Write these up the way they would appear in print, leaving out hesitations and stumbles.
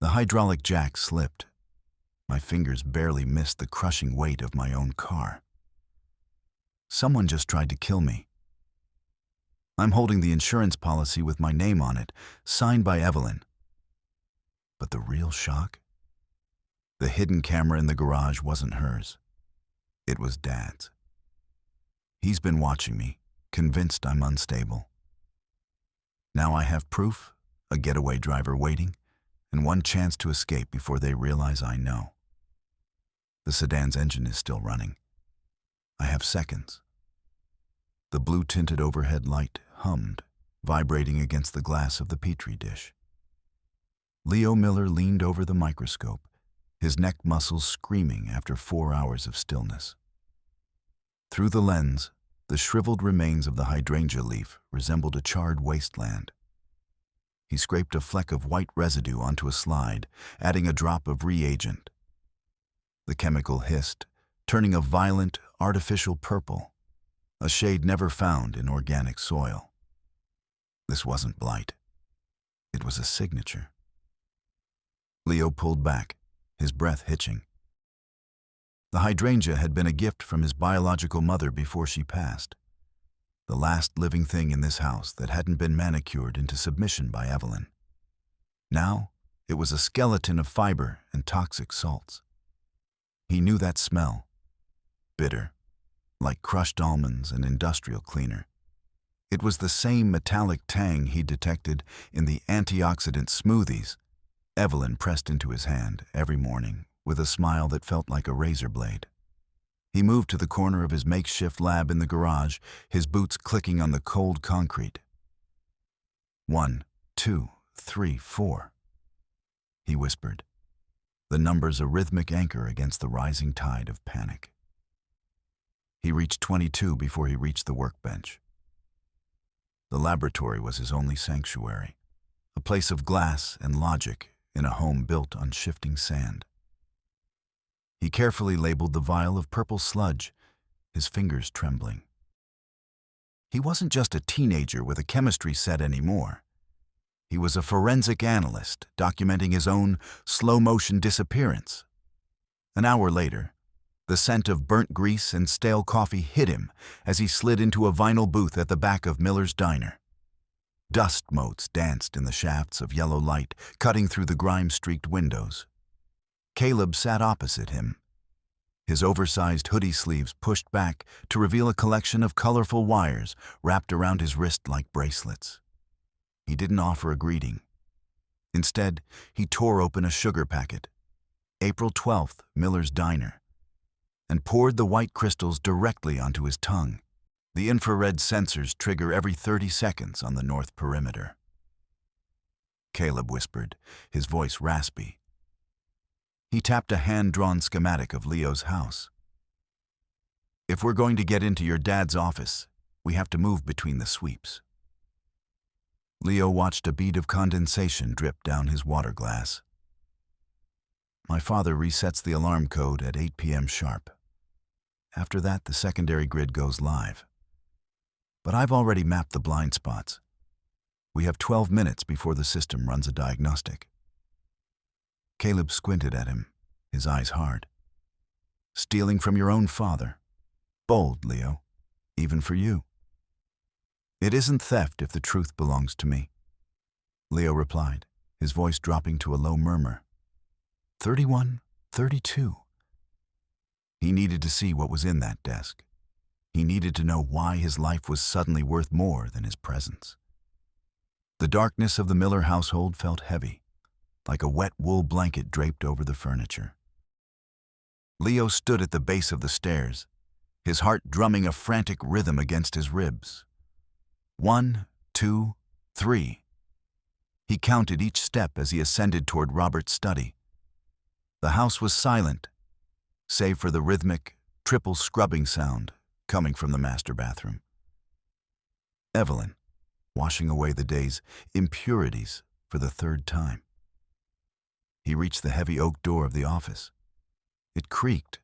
The hydraulic jack slipped. My fingers barely missed the crushing weight of my own car. Someone just tried to kill me. I'm holding the insurance policy with my name on it, signed by Evelyn. But the real shock? The hidden camera in the garage wasn't hers. It was Dad's. He's been watching me, convinced I'm unstable. Now I have proof, a getaway driver waiting, and one chance to escape before they realize I know. The sedan's engine is still running. I have seconds. The blue-tinted overhead light hummed, vibrating against the glass of the petri dish. Leo Miller leaned over the microscope, his neck muscles screaming after 4 hours of stillness. Through the lens, the shriveled remains of the hydrangea leaf resembled a charred wasteland. He scraped a fleck of white residue onto a slide, adding a drop of reagent. The chemical hissed, turning a violent, artificial purple, a shade never found in organic soil. This wasn't blight. It was a signature. Leo pulled back, his breath hitching. The hydrangea had been a gift from his biological mother before she passed, the last living thing in this house that hadn't been manicured into submission by Evelyn. Now, it was a skeleton of fiber and toxic salts. He knew that smell, bitter, like crushed almonds and industrial cleaner. It was the same metallic tang he detected in the antioxidant smoothies Evelyn pressed into his hand every morning with a smile that felt like a razor blade. He moved to the corner of his makeshift lab in the garage, his boots clicking on the cold concrete. 1, 2, 3, 4, he whispered, the numbers a rhythmic anchor against the rising tide of panic. He reached 22 before he reached the workbench. The laboratory was his only sanctuary, a place of glass and logic in a home built on shifting sand. He carefully labeled the vial of purple sludge, his fingers trembling. He wasn't just a teenager with a chemistry set anymore. He was a forensic analyst documenting his own slow-motion disappearance. An hour later, the scent of burnt grease and stale coffee hit him as he slid into a vinyl booth at the back of Miller's Diner. Dust motes danced in the shafts of yellow light, cutting through the grime-streaked windows. Caleb sat opposite him, his oversized hoodie sleeves pushed back to reveal a collection of colorful wires wrapped around his wrist like bracelets. He didn't offer a greeting. Instead, he tore open a sugar packet, April 12th, Miller's Diner, and poured the white crystals directly onto his tongue. The infrared sensors trigger every 30 seconds on the north perimeter. Caleb whispered, his voice raspy. He tapped a hand-drawn schematic of Leo's house. If we're going to get into your dad's office, we have to move between the sweeps. Leo watched a bead of condensation drip down his water glass. My father resets the alarm code at 8 p.m. sharp. After that, the secondary grid goes live. But I've already mapped the blind spots. We have 12 minutes before the system runs a diagnostic. Caleb squinted at him, his eyes hard. Stealing from your own father. Bold, Leo, even for you. It isn't theft if the truth belongs to me, Leo replied, his voice dropping to a low murmur. 31, 32. He needed to see what was in that desk. He needed to know why his life was suddenly worth more than his presence. The darkness of the Miller household felt heavy, like a wet wool blanket draped over the furniture. Leo stood at the base of the stairs, his heart drumming a frantic rhythm against his ribs. 1, 2, 3. He counted each step as he ascended toward Robert's study. The house was silent, save for the rhythmic, triple scrubbing sound coming from the master bathroom. Evelyn, washing away the day's impurities for the third time. He reached the heavy oak door of the office. It creaked,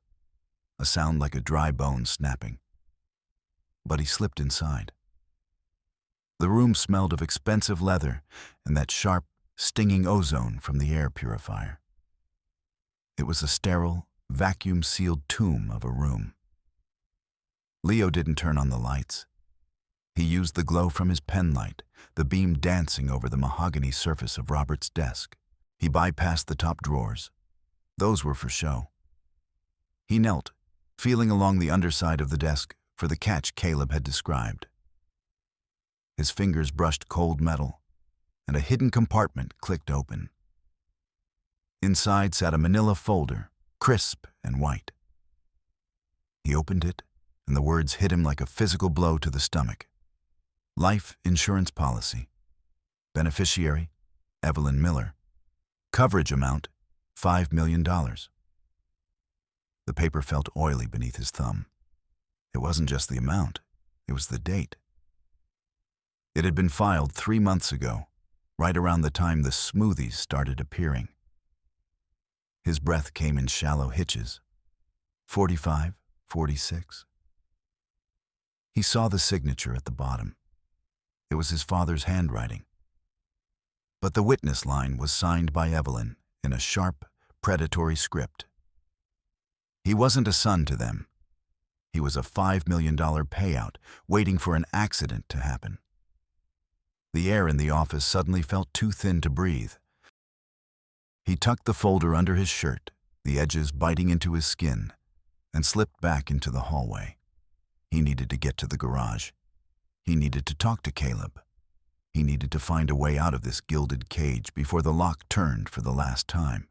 a sound like a dry bone snapping. But he slipped inside. The room smelled of expensive leather and that sharp, stinging ozone from the air purifier. It was a sterile, vacuum-sealed tomb of a room. Leo didn't turn on the lights. He used the glow from his pen light, the beam dancing over the mahogany surface of Robert's desk. He bypassed the top drawers. Those were for show. He knelt, feeling along the underside of the desk for the catch Caleb had described. His fingers brushed cold metal, and a hidden compartment clicked open. Inside sat a manila folder, crisp and white. He opened it, and the words hit him like a physical blow to the stomach. Life insurance policy. Beneficiary, Evelyn Miller. Coverage amount, $5 million. The paper felt oily beneath his thumb. It wasn't just the amount, it was the date. It had been filed 3 months ago, right around the time the smoothies started appearing. His breath came in shallow hitches. 45, 46. He saw the signature at the bottom. It was his father's handwriting. But the witness line was signed by Evelyn in a sharp, predatory script. He wasn't a son to them. He was a $5 million payout waiting for an accident to happen. The air in the office suddenly felt too thin to breathe. He tucked the folder under his shirt, the edges biting into his skin, and slipped back into the hallway. He needed to get to the garage. He needed to talk to Caleb. He needed to find a way out of this gilded cage before the lock turned for the last time.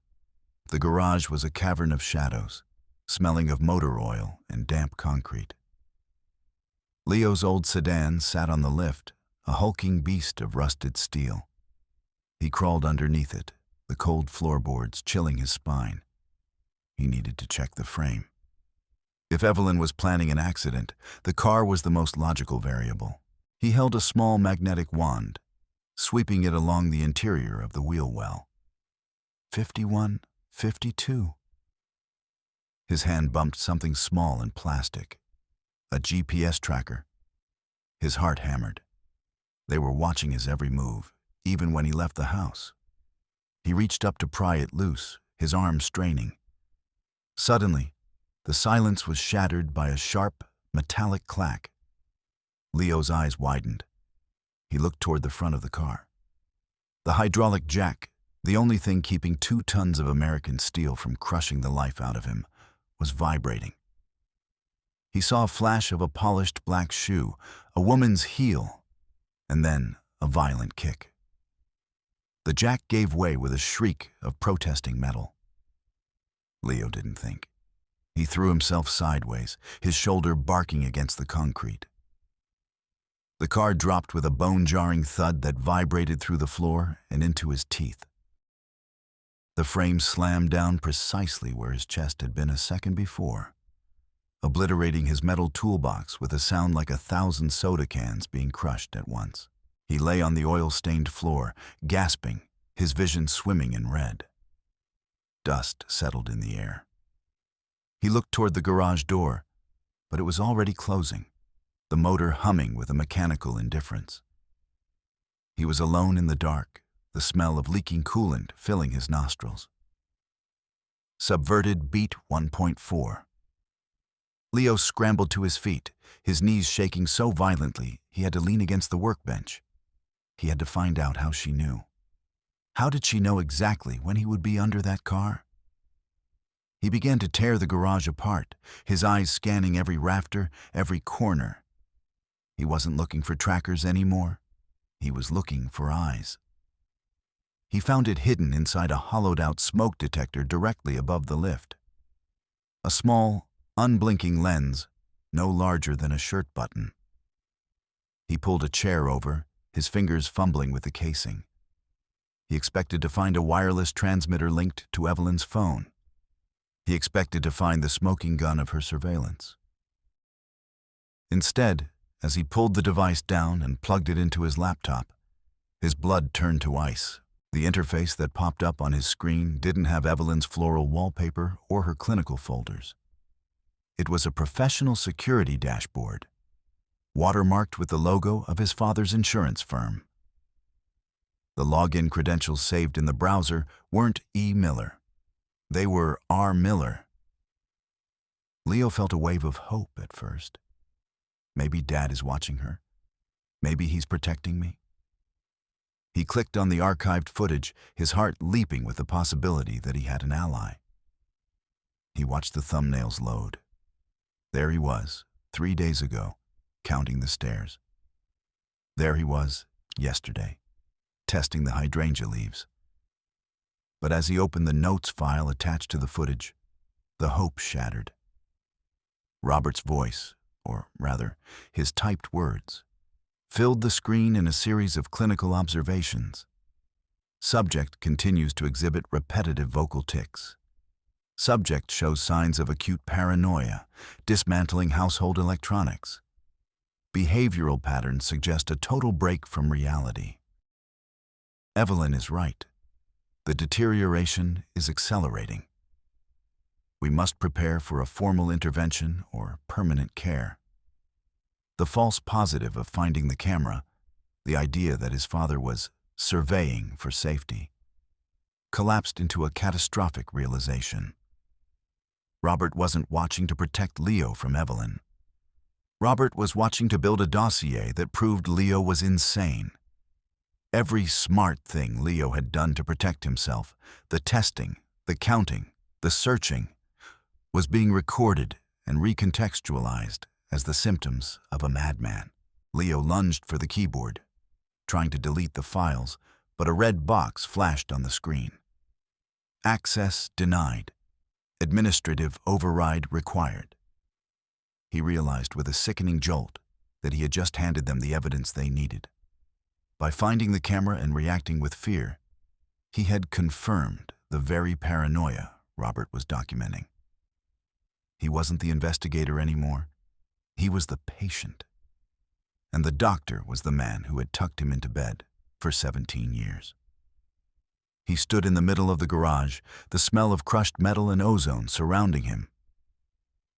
The garage was a cavern of shadows, smelling of motor oil and damp concrete. Leo's old sedan sat on the lift, a hulking beast of rusted steel. He crawled underneath it, the cold floorboards chilling his spine. He needed to check the frame. If Evelyn was planning an accident, the car was the most logical variable. He held a small magnetic wand, sweeping it along the interior of the wheel well. 51, 52. His hand bumped something small and plastic. A GPS tracker. His heart hammered. They were watching his every move, even when he left the house. He reached up to pry it loose, his arm straining. Suddenly, the silence was shattered by a sharp, metallic clack. Leo's eyes widened. He looked toward the front of the car. The hydraulic jack, the only thing keeping 2 tons of American steel from crushing the life out of him, was vibrating. He saw a flash of a polished black shoe, a woman's heel, and then a violent kick. The jack gave way with a shriek of protesting metal. Leo didn't think. He threw himself sideways, his shoulder barking against the concrete. The car dropped with a bone-jarring thud that vibrated through the floor and into his teeth. The frame slammed down precisely where his chest had been a second before, obliterating his metal toolbox with a sound like 1,000 soda cans being crushed at once. He lay on the oil-stained floor, gasping, his vision swimming in red. Dust settled in the air. He looked toward the garage door, but it was already closing, the motor humming with a mechanical indifference. He was alone in the dark, the smell of leaking coolant filling his nostrils. Subverted beat 1.4. Leo scrambled to his feet, his knees shaking so violently he had to lean against the workbench. He had to find out how she knew. How did she know exactly when he would be under that car? He began to tear the garage apart, his eyes scanning every rafter, every corner. He wasn't looking for trackers anymore. He was looking for eyes. He found it hidden inside a hollowed-out smoke detector directly above the lift. A small, unblinking lens, no larger than a shirt button. He pulled a chair over, his fingers fumbling with the casing. He expected to find a wireless transmitter linked to Evelyn's phone. He expected to find the smoking gun of her surveillance. Instead, as he pulled the device down and plugged it into his laptop, his blood turned to ice. The interface that popped up on his screen didn't have Evelyn's floral wallpaper or her clinical folders. It was a professional security dashboard, watermarked with the logo of his father's insurance firm. The login credentials saved in the browser weren't E. Miller. They were R. Miller. Leo felt a wave of hope at first. Maybe Dad is watching her. Maybe he's protecting me. He clicked on the archived footage, his heart leaping with the possibility that he had an ally. He watched the thumbnails load. There he was, 3 days ago, counting the stairs. There he was, yesterday, testing the hydrangea leaves. But as he opened the notes file attached to the footage, the hope shattered. Robert's voice, or rather, his typed words, filled the screen in a series of clinical observations. Subject continues to exhibit repetitive vocal tics. Subject shows signs of acute paranoia, dismantling household electronics. Behavioral patterns suggest a total break from reality. Evelyn is right. The deterioration is accelerating. We must prepare for a formal intervention or permanent care. The false positive of finding the camera, the idea that his father was surveying for safety, collapsed into a catastrophic realization. Robert wasn't watching to protect Leo from Evelyn. Robert was watching to build a dossier that proved Leo was insane. Every smart thing Leo had done to protect himself, the testing, the counting, the searching, was being recorded and recontextualized as the symptoms of a madman. Leo lunged for the keyboard, trying to delete the files, but a red box flashed on the screen. Access denied. Administrative override required. He realized with a sickening jolt that he had just handed them the evidence they needed. By finding the camera and reacting with fear, he had confirmed the very paranoia Robert was documenting. He wasn't the investigator anymore. He was the patient. And the doctor was the man who had tucked him into bed for 17 years. He stood in the middle of the garage, the smell of crushed metal and ozone surrounding him,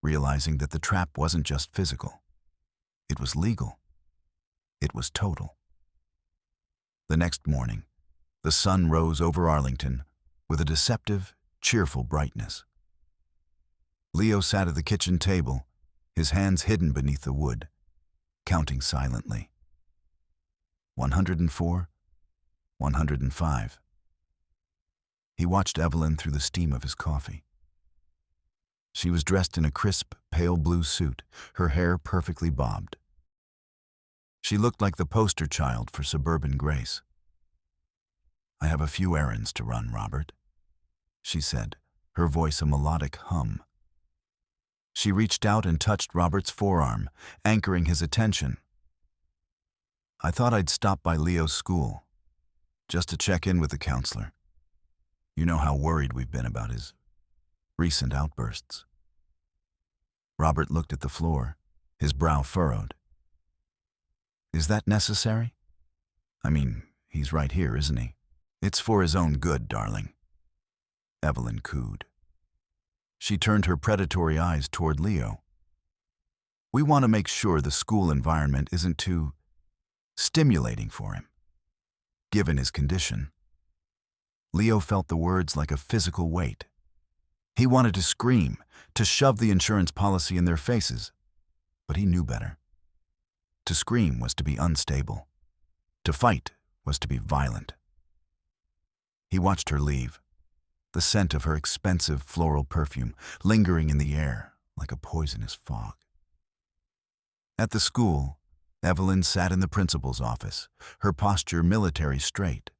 realizing that the trap wasn't just physical. It was legal. It was total. The next morning, the sun rose over Arlington with a deceptive, cheerful brightness. Leo sat at the kitchen table, his hands hidden beneath the wood, counting silently. 104, 105. He watched Evelyn through the steam of his coffee. She was dressed in a crisp, pale blue suit, her hair perfectly bobbed. She looked like the poster child for suburban grace. "I have a few errands to run, Robert," she said, her voice a melodic hum. She reached out and touched Robert's forearm, anchoring his attention. "I thought I'd stop by Leo's school, just to check in with the counselor. You know how worried we've been about his recent outbursts." Robert looked at the floor, his brow furrowed. "Is that necessary? I mean, he's right here, isn't he? It's for his own good, darling," Evelyn cooed. She turned her predatory eyes toward Leo. "We want to make sure the school environment isn't too stimulating for him, given his condition." Leo felt the words like a physical weight. He wanted to scream, to shove the insurance policy in their faces, but he knew better. To scream was to be unstable. To fight was to be violent. He watched her leave, the scent of her expensive floral perfume lingering in the air like a poisonous fog. At the school, Evelyn sat in the principal's office, her posture military straight.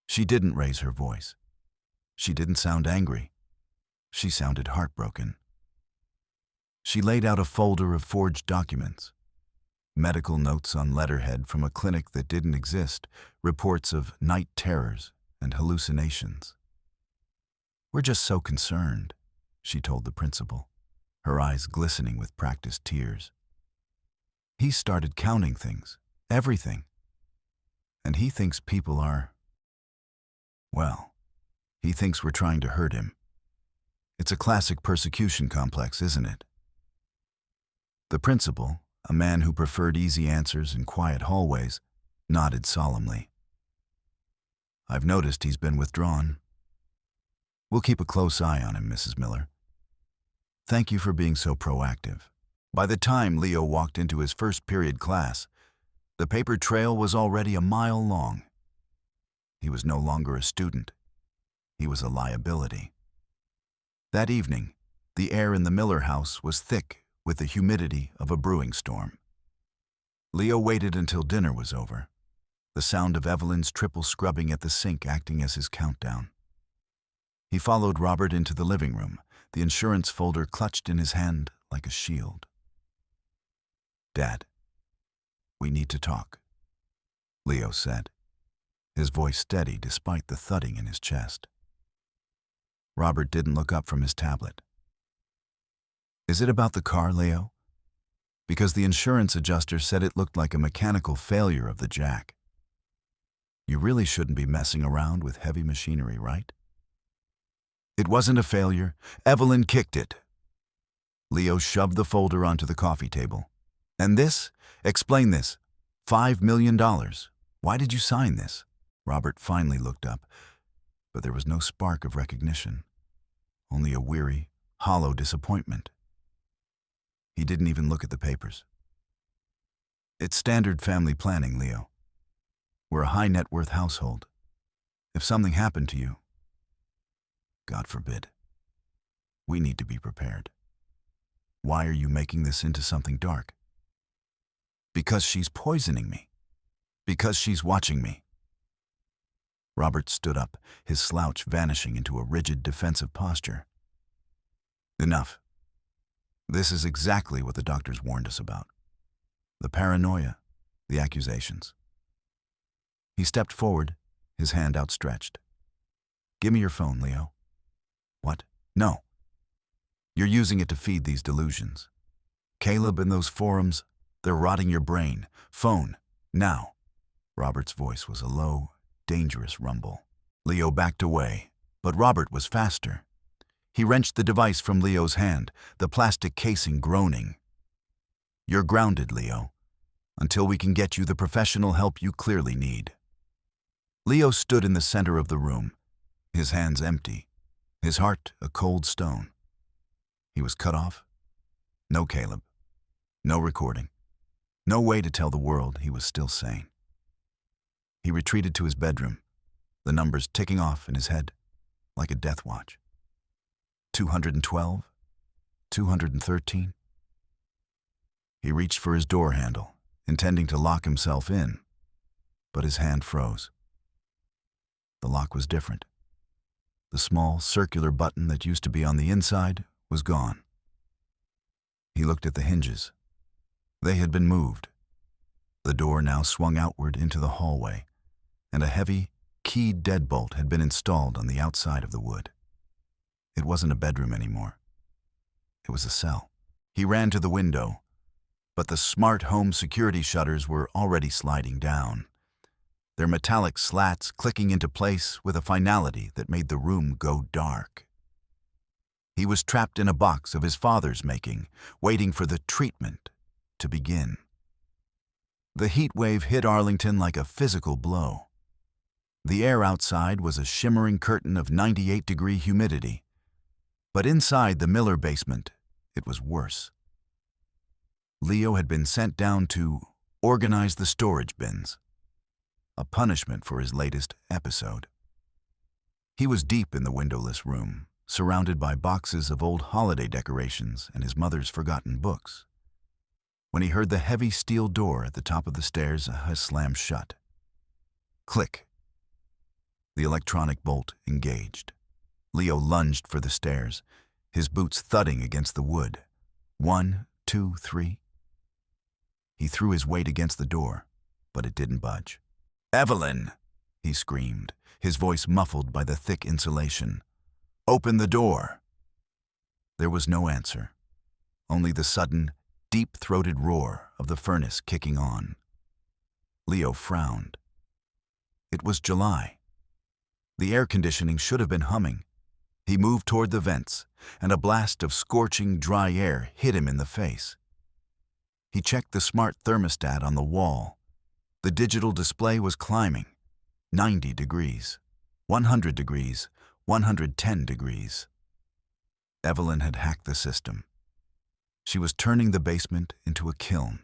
She didn't raise her voice. She didn't sound angry. She sounded heartbroken. She laid out a folder of forged documents. Medical notes on letterhead from a clinic that didn't exist, reports of night terrors and hallucinations. "We're just so concerned," she told the principal, her eyes glistening with practiced tears. "He started counting things, everything. And he thinks people are, well, he thinks we're trying to hurt him. It's a classic persecution complex, isn't it?" The principal, a man who preferred easy answers and quiet hallways, nodded solemnly. I've noticed he's been withdrawn. We'll keep a close eye on him, Mrs. Miller. Thank you for being so proactive. By the time Leo walked into his first period class, the paper trail was already a mile long. He was no longer a student. He was a liability. That evening, the air in the Miller house was thick with the humidity of a brewing storm. Leo waited until dinner was over, the sound of Evelyn's triple scrubbing at the sink acting as his countdown. He followed Robert into the living room, the insurance folder clutched in his hand like a shield. "Dad, we need to talk," Leo said, his voice steady despite the thudding in his chest. Robert didn't look up from his tablet. "Is it about the car, Leo? Because the insurance adjuster said it looked like a mechanical failure of the jack. You really shouldn't be messing around with heavy machinery, right?" "It wasn't a failure. Evelyn kicked it." Leo shoved the folder onto the coffee table. "And this? Explain this. $5 million. Why did you sign this?" Robert finally looked up, but there was no spark of recognition, only a weary, hollow disappointment. He didn't even look at the papers. "It's standard family planning, Leo. We're a high-net-worth household. If something happened to you, God forbid, we need to be prepared. Why are you making this into something dark?" "Because she's poisoning me. Because she's watching me." Robert stood up, his slouch vanishing into a rigid defensive posture. "Enough. This is exactly what the doctors warned us about. The paranoia, the accusations." He stepped forward, his hand outstretched. "Give me your phone, Leo." "What? No. You're using it to feed these delusions. Caleb and those forums, they're rotting your brain. Phone, now." Robert's voice was a low, dangerous rumble. Leo backed away, but Robert was faster. He wrenched the device from Leo's hand, the plastic casing groaning. "You're grounded, Leo, until we can get you the professional help you clearly need." Leo stood in the center of the room, his hands empty, his heart a cold stone. He was cut off. No Caleb. No recording. No way to tell the world he was still sane. He retreated to his bedroom, the numbers ticking off in his head like a death watch. 212, 213. He reached for his door handle, intending to lock himself in, but his hand froze. The lock was different. The small, circular button that used to be on the inside was gone. He looked at the hinges. They had been moved. The door now swung outward into the hallway, and a heavy, keyed deadbolt had been installed on the outside of the wood. It wasn't a bedroom anymore. It was a cell. He ran to the window, but the smart home security shutters were already sliding down, their metallic slats clicking into place with a finality that made the room go dark. He was trapped in a box of his father's making, waiting for the treatment to begin. The heat wave hit Arlington like a physical blow. The air outside was a shimmering curtain of 98-degree humidity, but inside the Miller basement, it was worse. Leo had been sent down to organize the storage bins, a punishment for his latest episode. He was deep in the windowless room, surrounded by boxes of old holiday decorations and his mother's forgotten books, when he heard the heavy steel door at the top of the stairs slam shut. Click. The electronic bolt engaged. Leo lunged for the stairs, his boots thudding against the wood. 1, 2, 3. He threw his weight against the door, but it didn't budge. "Evelyn!" he screamed, his voice muffled by the thick insulation. "Open the door!" There was no answer, only the sudden, deep-throated roar of the furnace kicking on. Leo frowned. It was July. The air conditioning should have been humming. He moved toward the vents, and a blast of scorching, dry air hit him in the face. He checked the smart thermostat on the wall. The digital display was climbing. 90 degrees, 100 degrees, 110 degrees. Evelyn had hacked the system. She was turning the basement into a kiln.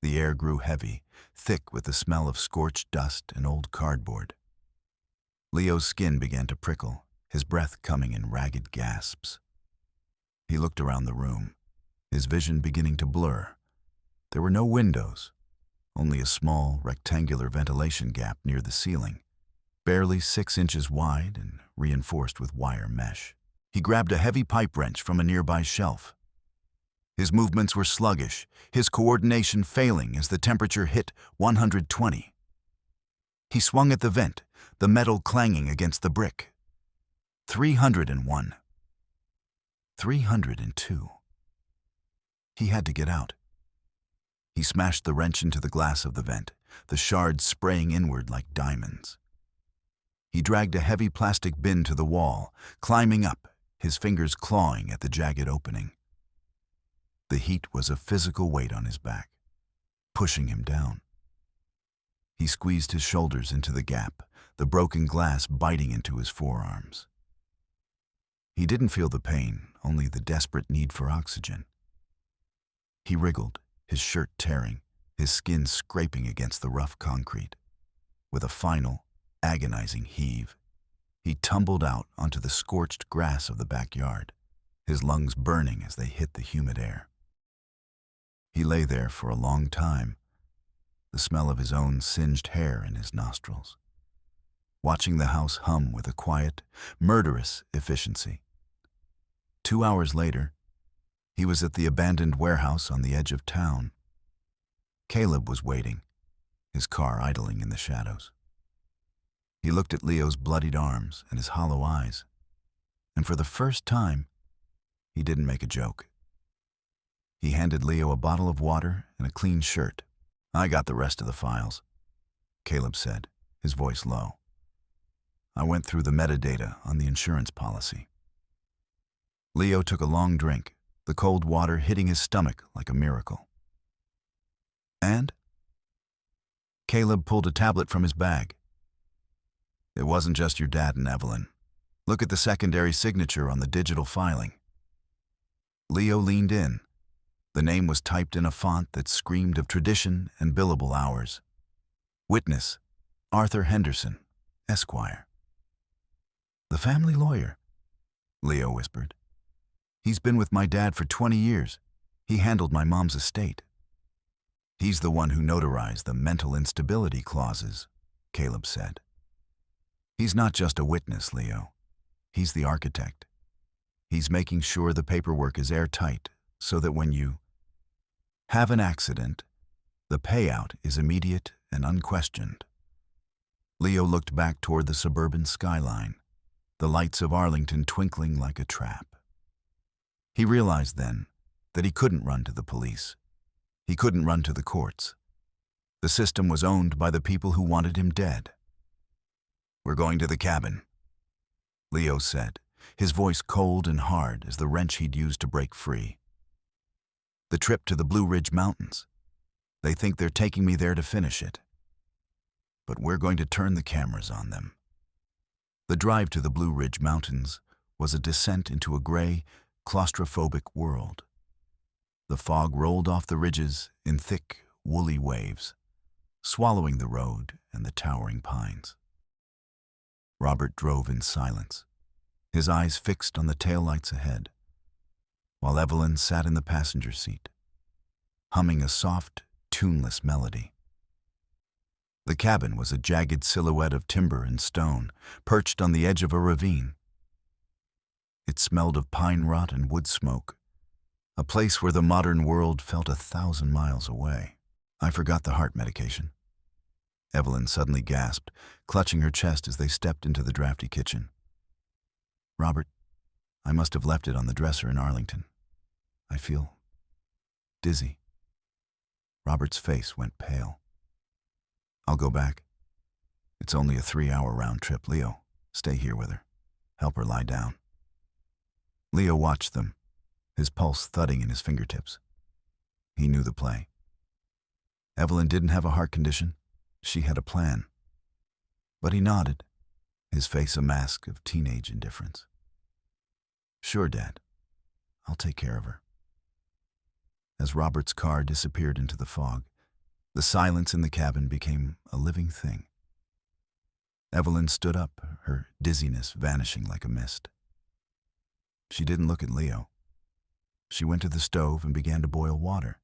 The air grew heavy, thick with the smell of scorched dust and old cardboard. Leo's skin began to prickle, his breath coming in ragged gasps. He looked around the room, his vision beginning to blur. There were no windows, only a small, rectangular ventilation gap near the ceiling, barely 6 inches wide and reinforced with wire mesh. He grabbed a heavy pipe wrench from a nearby shelf. His movements were sluggish, his coordination failing as the temperature hit 120. He swung at the vent, the metal clanging against the brick. 301. 302. He had to get out. He smashed the wrench into the glass of the vent, the shards spraying inward like diamonds. He dragged a heavy plastic bin to the wall, climbing up, his fingers clawing at the jagged opening. The heat was a physical weight on his back, pushing him down. He squeezed his shoulders into the gap, the broken glass biting into his forearms. He didn't feel the pain, only the desperate need for oxygen. He wriggled, his shirt tearing, his skin scraping against the rough concrete. With a final, agonizing heave, he tumbled out onto the scorched grass of the backyard, his lungs burning as they hit the humid air. He lay there for a long time, the smell of his own singed hair in his nostrils, watching the house hum with a quiet, murderous efficiency. 2 hours later, he was at the abandoned warehouse on the edge of town. Caleb was waiting, his car idling in the shadows. He looked at Leo's bloodied arms and his hollow eyes, and for the first time, he didn't make a joke. He handed Leo a bottle of water and a clean shirt. "I got the rest of the files," Caleb said, his voice low. "I went through the metadata on the insurance policy." Leo took a long drink, the cold water hitting his stomach like a miracle. "And?" Caleb pulled a tablet from his bag. "It wasn't just your dad and Evelyn. Look at the secondary signature on the digital filing." Leo leaned in. The name was typed in a font that screamed of tradition and billable hours. "Witness, Arthur Henderson, Esquire." "The family lawyer," Leo whispered. "He's been with my dad for 20 years. He handled my mom's estate." "He's the one who notarized the mental instability clauses," Caleb said. "He's not just a witness, Leo. He's the architect. He's making sure the paperwork is airtight so that when you have an accident, the payout is immediate and unquestioned." Leo looked back toward the suburban skyline, the lights of Arlington twinkling like a trap. He realized then that he couldn't run to the police. He couldn't run to the courts. The system was owned by the people who wanted him dead. "We're going to the cabin," Leo said, his voice cold and hard as the wrench he'd used to break free. "The trip to the Blue Ridge Mountains. They think they're taking me there to finish it. But we're going to turn the cameras on them." The drive to the Blue Ridge Mountains was a descent into a gray, claustrophobic world. The fog rolled off the ridges in thick, woolly waves, swallowing the road and the towering pines. Robert drove in silence, his eyes fixed on the taillights ahead, while Evelyn sat in the passenger seat, humming a soft, tuneless melody. The cabin was a jagged silhouette of timber and stone, perched on the edge of a ravine. It smelled of pine rot and wood smoke, a place where the modern world felt 1,000 miles away. "I forgot the heart medication," Evelyn suddenly gasped, clutching her chest as they stepped into the drafty kitchen. "Robert, I must have left it on the dresser in Arlington. I feel dizzy." Robert's face went pale. "I'll go back. It's only a 3-hour round trip. Leo, stay here with her. Help her lie down." Leo watched them, his pulse thudding in his fingertips. He knew the play. Evelyn didn't have a heart condition. She had a plan. But he nodded, his face a mask of teenage indifference. "Sure, Dad. I'll take care of her." As Robert's car disappeared into the fog, the silence in the cabin became a living thing. Evelyn stood up, her dizziness vanishing like a mist. She didn't look at Leo. She went to the stove and began to boil water.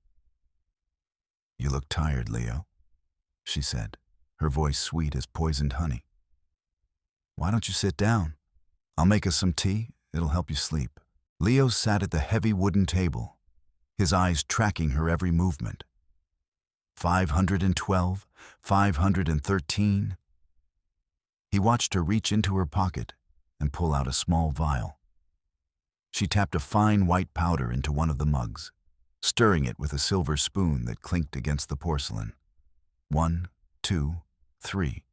"You look tired, Leo," she said, her voice sweet as poisoned honey. "Why don't you sit down? I'll make us some tea. It'll help you sleep." Leo sat at the heavy wooden table, his eyes tracking her every movement. 512, 513. He watched her reach into her pocket and pull out a small vial. She tapped a fine white powder into one of the mugs, stirring it with a silver spoon that clinked against the porcelain. 1, 2, 3.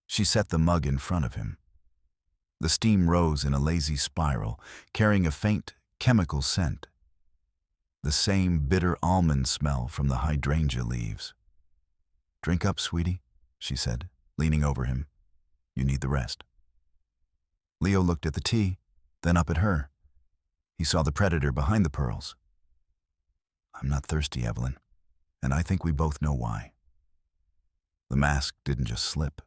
She set the mug in front of him. The steam rose in a lazy spiral, carrying a faint chemical scent. The same bitter almond smell from the hydrangea leaves. "Drink up, sweetie," she said, leaning over him. "You need the rest." Leo looked at the tea, then up at her. He saw the predator behind the pearls. "I'm not thirsty, Evelyn, and I think we both know why." The mask didn't just slip,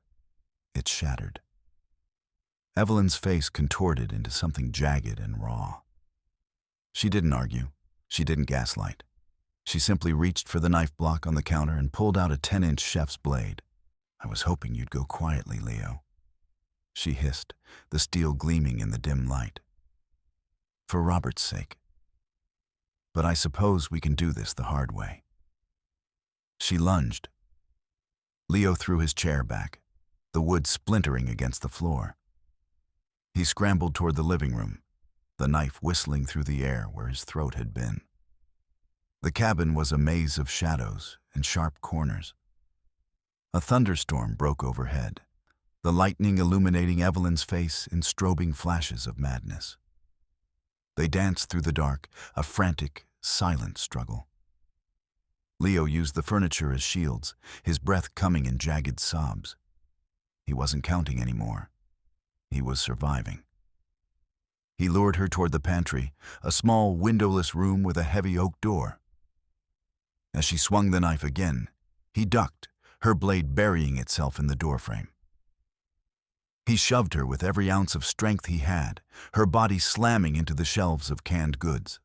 it shattered. Evelyn's face contorted into something jagged and raw. She didn't argue. She didn't gaslight. She simply reached for the knife block on the counter and pulled out a 10-inch chef's blade. "I was hoping you'd go quietly, Leo," she hissed, the steel gleaming in the dim light. "For Robert's sake. But I suppose we can do this the hard way." She lunged. Leo threw his chair back, the wood splintering against the floor. He scrambled toward the living room, the knife whistling through the air where his throat had been. The cabin was a maze of shadows and sharp corners. A thunderstorm broke overhead, the lightning illuminating Evelyn's face in strobing flashes of madness. They danced through the dark, a frantic, silent struggle. Leo used the furniture as shields, his breath coming in jagged sobs. He wasn't counting anymore. He was surviving. He lured her toward the pantry, a small windowless room with a heavy oak door. As she swung the knife again, he ducked, her blade burying itself in the doorframe. He shoved her with every ounce of strength he had, her body slamming into the shelves of canned goods.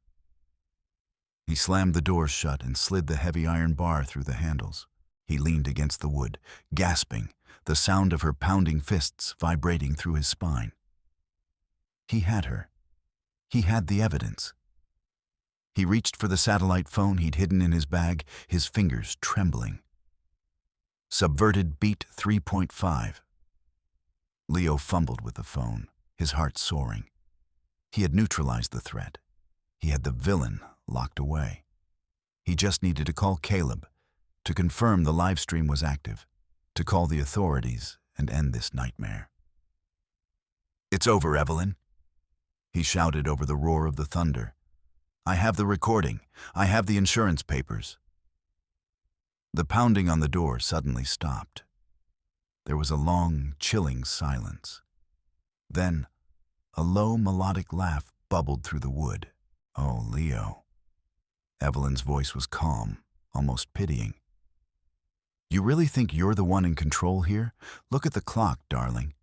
He slammed the door shut and slid the heavy iron bar through the handles. He leaned against the wood, gasping, the sound of her pounding fists vibrating through his spine. He had her. He had the evidence. He reached for the satellite phone he'd hidden in his bag, his fingers trembling. Subverted beat 3.5. Leo fumbled with the phone, his heart soaring. He had neutralized the threat. He had the villain locked away. He just needed to call Caleb, to confirm the live stream was active, to call the authorities and end this nightmare. "It's over, Evelyn," he shouted over the roar of the thunder. "I have the recording. I have the insurance papers." The pounding on the door suddenly stopped. There was a long, chilling silence. Then, a low, melodic laugh bubbled through the wood. "Oh, Leo." Evelyn's voice was calm, almost pitying. "You really think you're the one in control here? Look at the clock, darling."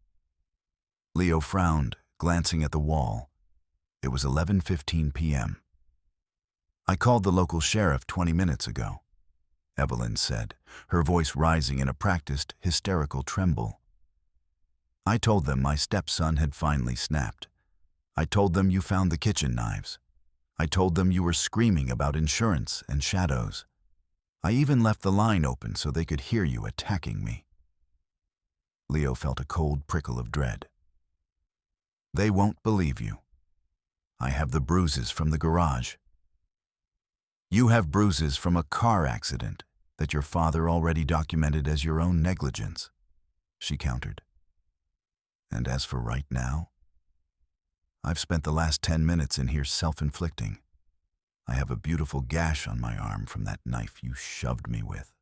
Leo frowned, glancing at the wall. It was 11:15 p.m. "I called the local sheriff 20 minutes ago," Evelyn said, her voice rising in a practiced, hysterical tremble. "I told them my stepson had finally snapped. I told them you found the kitchen knives. I told them you were screaming about insurance and shadows. I even left the line open so they could hear you attacking me." Leo felt a cold prickle of dread. "They won't believe you. I have the bruises from the garage." "You have bruises from a car accident that your father already documented as your own negligence," she countered. "And as for right now, I've spent the last 10 minutes in here self-inflicting. I have a beautiful gash on my arm from that knife you shoved me with.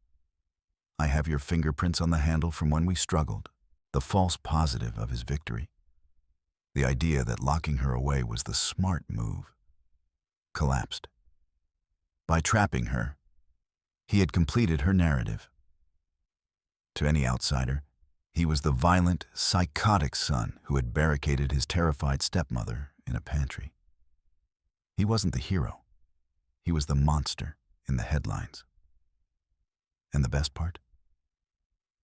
I have your fingerprints on the handle from when we struggled. the false positive of his victory. The idea that locking her away was the smart move collapsed. By trapping her, he had completed her narrative. To any outsider, he was the violent, psychotic son who had barricaded his terrified stepmother in a pantry. He wasn't the hero. He was the monster in the headlines. And the best part?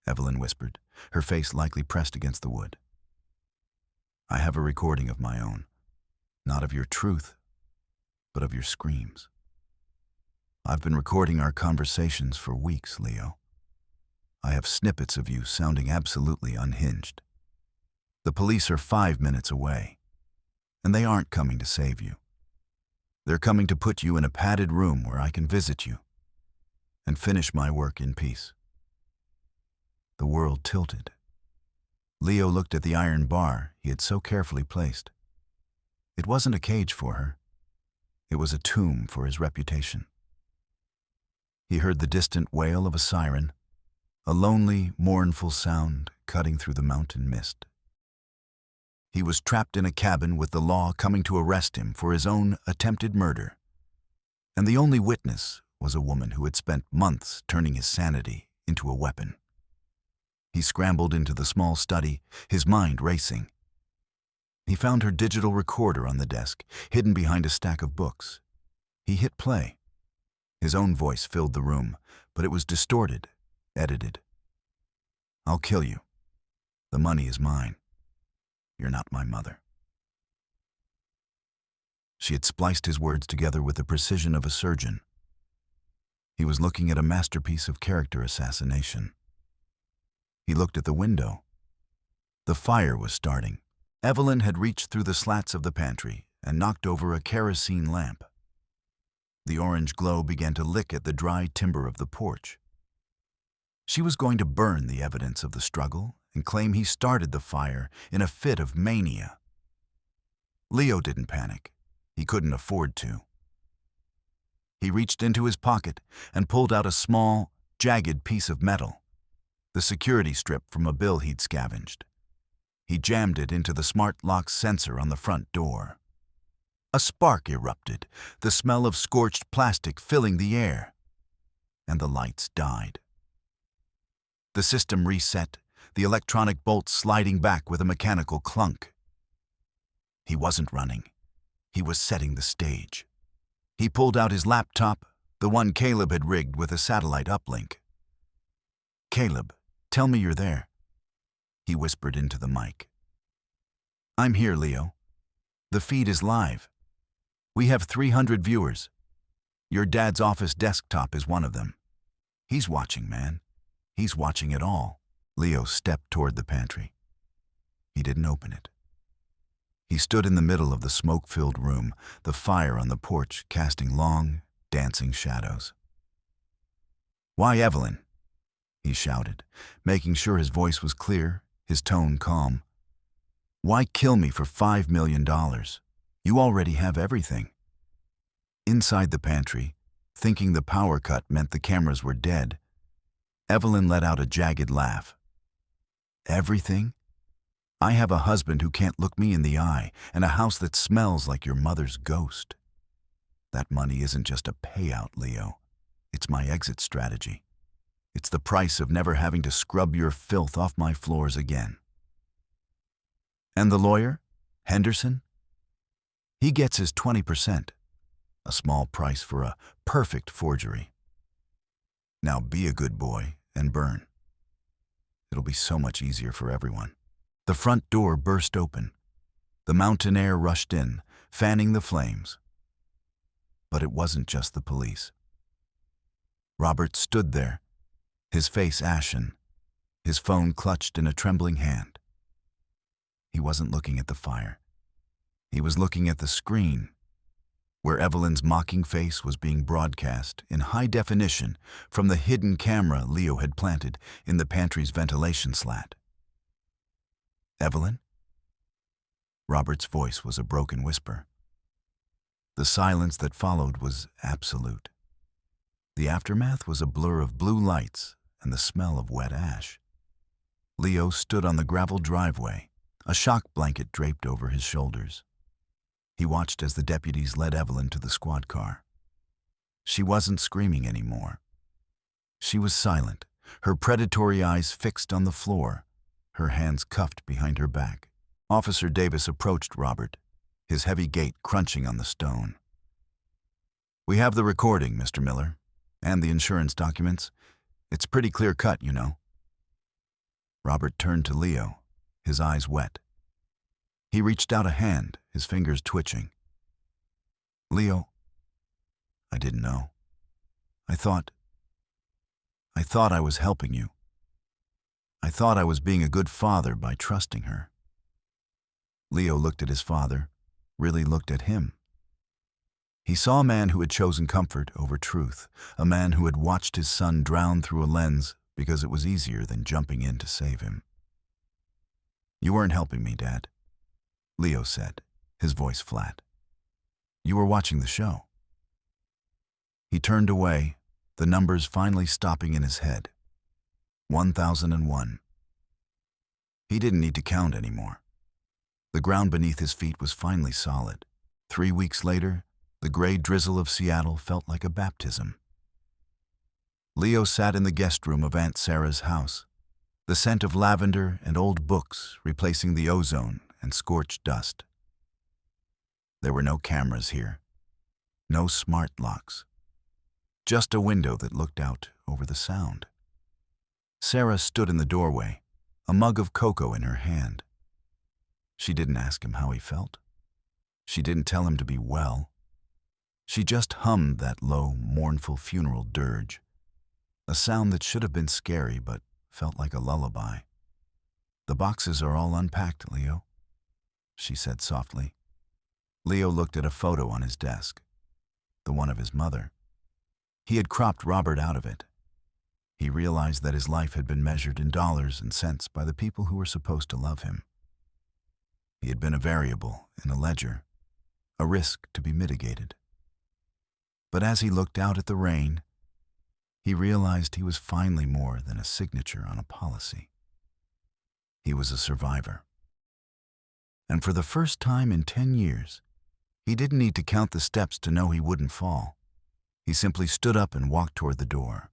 Evelyn whispered, her face likely pressed against the wood. I have a recording of my own, not of your truth, but of your screams. I've been recording our conversations for weeks, Leo. I have snippets of you sounding absolutely unhinged. The police are 5 minutes away, and they aren't coming to save you. They're coming to put you in a padded room where I can visit you and finish my work in peace. The world tilted. Leo looked at the iron bar he had so carefully placed. It wasn't a cage for her. It was a tomb for his reputation. He heard the distant wail of a siren, a lonely, mournful sound cutting through the mountain mist. He was trapped in a cabin with the law coming to arrest him for his own attempted murder. And the only witness was a woman who had spent months turning his sanity into a weapon. He scrambled into the small study, his mind racing. He found her digital recorder on the desk, hidden behind a stack of books. He hit play. His own voice filled the room, but it was distorted, edited. I'll kill you. The money is mine. You're not my mother. She had spliced his words together with the precision of a surgeon. He was looking at a masterpiece of character assassination. He looked at the window. The fire was starting. Evelyn had reached through the slats of the pantry and knocked over a kerosene lamp. The orange glow began to lick at the dry timber of the porch. She was going to burn the evidence of the struggle and claim he started the fire in a fit of mania. Leo didn't panic. He couldn't afford to. He reached into his pocket and pulled out a small, jagged piece of metal, the security strip from a bill he'd scavenged. He jammed it into the smart lock sensor on the front door. A spark erupted, the smell of scorched plastic filling the air, and the lights died. The system reset, the electronic bolts sliding back with a mechanical clunk. He wasn't running. He was setting the stage. He pulled out his laptop, the one Caleb had rigged with a satellite uplink. Caleb, tell me you're there. He whispered into the mic. I'm here, Leo. The feed is live. We have 300 viewers. Your dad's office desktop is one of them. He's watching, man. He's watching it all. Leo stepped toward the pantry. He didn't open it. He stood in the middle of the smoke-filled room, the fire on the porch casting long, dancing shadows. Why, Evelyn? He shouted, making sure his voice was clear, his tone calm. Why kill me for $5 million? You already have everything. Inside the pantry, thinking the power cut meant the cameras were dead, Evelyn let out a jagged laugh. Everything? I have a husband who can't look me in the eye and a house that smells like your mother's ghost. That money isn't just a payout, Leo. It's my exit strategy. It's the price of never having to scrub your filth off my floors again. And the lawyer, Henderson? He gets his 20%, a small price for a perfect forgery. Now be a good boy and burn. It'll be so much easier for everyone. The front door burst open. The mountain air rushed in, fanning the flames. But it wasn't just the police. Robert stood there, his face ashen, his phone clutched in a trembling hand. He wasn't looking at the fire. He was looking at the screen, where Evelyn's mocking face was being broadcast in high definition from the hidden camera Leo had planted in the pantry's ventilation slat. Evelyn? Robert's voice was a broken whisper. The silence that followed was absolute. The aftermath was a blur of blue lights and the smell of wet ash. Leo stood on the gravel driveway, a shock blanket draped over his shoulders. He watched as the deputies led Evelyn to the squad car. She wasn't screaming anymore. She was silent, her predatory eyes fixed on the floor, her hands cuffed behind her back. Officer Davis approached Robert, his heavy gait crunching on the stone. "We have the recording, Mr. Miller, and the insurance documents. It's pretty clear-cut, you know." Robert turned to Leo, his eyes wet. He reached out a hand, his fingers twitching. "Leo, I didn't know. I thought I was helping you. I thought I was being a good father by trusting her." Leo looked at his father, really looked at him. He saw a man who had chosen comfort over truth, a man who had watched his son drown through a lens because it was easier than jumping in to save him. "You weren't helping me, Dad," Leo said, his voice flat. "You were watching the show." He turned away, the numbers finally stopping in his head. 1001. He didn't need to count anymore. The ground beneath his feet was finally solid. 3 weeks later, the gray drizzle of Seattle felt like a baptism. Leo sat in the guest room of Aunt Sarah's house, the scent of lavender and old books replacing the ozone and scorched dust. There were no cameras here, no smart locks, just a window that looked out over the Sound. Sarah stood in the doorway, a mug of cocoa in her hand. She didn't ask him how he felt. She didn't tell him to be well. She just hummed that low, mournful funeral dirge, a sound that should have been scary but felt like a lullaby. "The boxes are all unpacked, Leo," she said softly. Leo looked at a photo on his desk, the one of his mother. He had cropped Robert out of it. He realized that his life had been measured in dollars and cents by the people who were supposed to love him. He had been a variable in a ledger, a risk to be mitigated. But as he looked out at the rain, he realized he was finally more than a signature on a policy. He was a survivor. And for the first time in 10 years, he didn't need to count the steps to know he wouldn't fall. He simply stood up and walked toward the door,